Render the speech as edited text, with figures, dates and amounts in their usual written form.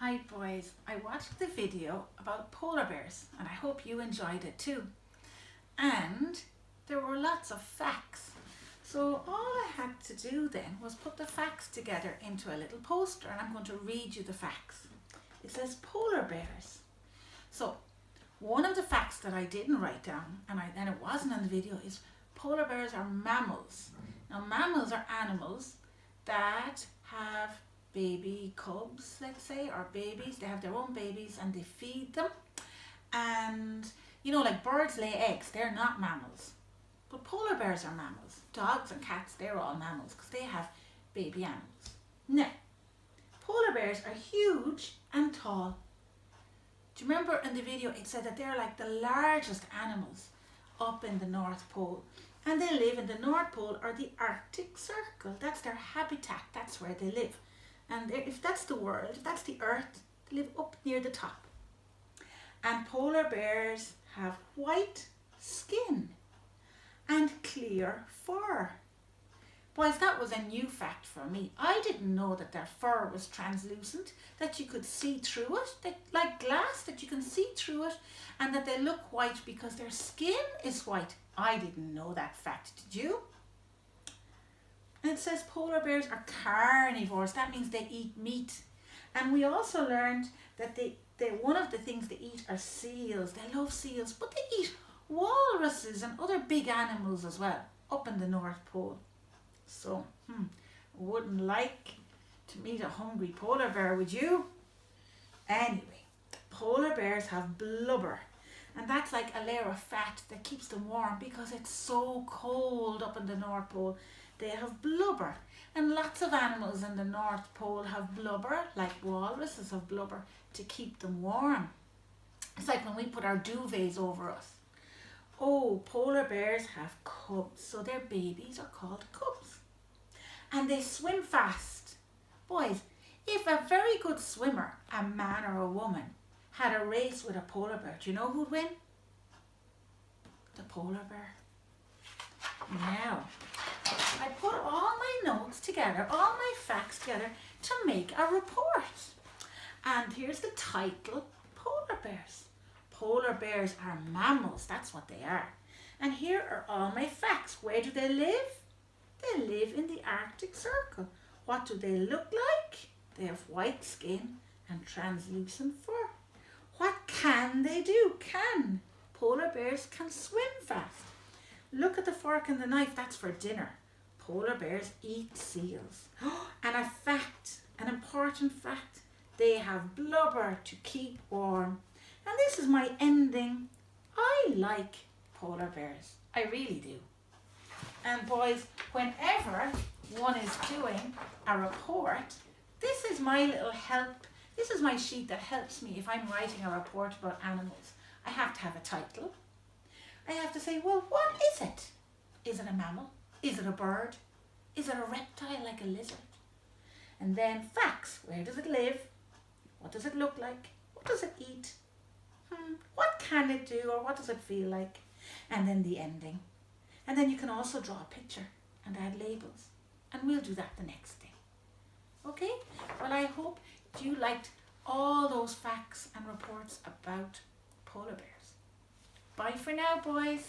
Hi boys, I watched the video about polar bears and I hope you enjoyed it too. And there were lots of facts. So all I had to do then was put the facts together into a little poster and I'm going to read you the facts. It says polar bears. So one of the facts that I didn't write down and it wasn't in the video is polar bears are mammals. Now mammals are animals that have baby cubs, let's say, or babies. They have their own babies and they feed them. And you know, like birds lay eggs, they're not mammals. But polar bears are mammals. Dogs and cats, they're all mammals because they have baby animals. Now, polar bears are huge and tall. Do you remember in the video it said that they're like the largest animals up in the North Pole? And they live in the North Pole or the Arctic Circle. That's their habitat, that's where they live. And if that's the world, if that's the earth, they live up near the top. And polar bears have white skin and clear fur. Boys, that was a new fact for me. I didn't know that their fur was translucent, that you could see through it, that, like glass, that you can see through it, and that they look white because their skin is white. I didn't know that fact, did you? And it says polar bears are carnivores. That means they eat meat. And we also learned that one of the things they eat are seals. They love seals, but they eat walruses and other big animals as well up in the North Pole. So, wouldn't like to meet a hungry polar bear, would you? Anyway, polar bears have blubber. And that's like a layer of fat that keeps them warm because it's so cold up in the North Pole. They have blubber, and lots of animals in the North Pole have blubber, like walruses have blubber, to keep them warm. It's like when we put our duvets over us. Oh, polar bears have cubs, so their babies are called cubs. And they swim fast. Boys, if a very good swimmer, a man or a woman, had a race with a polar bear, do you know who'd win? The polar bear. Now, I put all my notes together, all my facts together to make a report. And here's the title, Polar Bears. Polar bears are mammals, that's what they are. And here are all my facts. Where do they live? They live in the Arctic Circle. What do they look like? They have white skin and translucent fur. What can they do? Polar bears can swim fast. Look at the fork and the knife, that's for dinner. Polar bears eat seals. And a fact, an important fact, they have blubber to keep warm. And this is my ending. I like polar bears. I really do. And boys, whenever one is doing a report, this is my little help. This is my sheet that helps me if I'm writing a report about animals. I have to have a title. I have to say, well, what is it? Is it a mammal? Is it a bird? Is it a reptile like a lizard? And then facts. Where does it live? What does it look like? What does it eat? What can it do, or what does it feel like? And then the ending. And then you can also draw a picture and add labels. And we'll do that the next day. Okay? Well, I hope you liked all those facts and reports about polar bears. Bye for now, boys.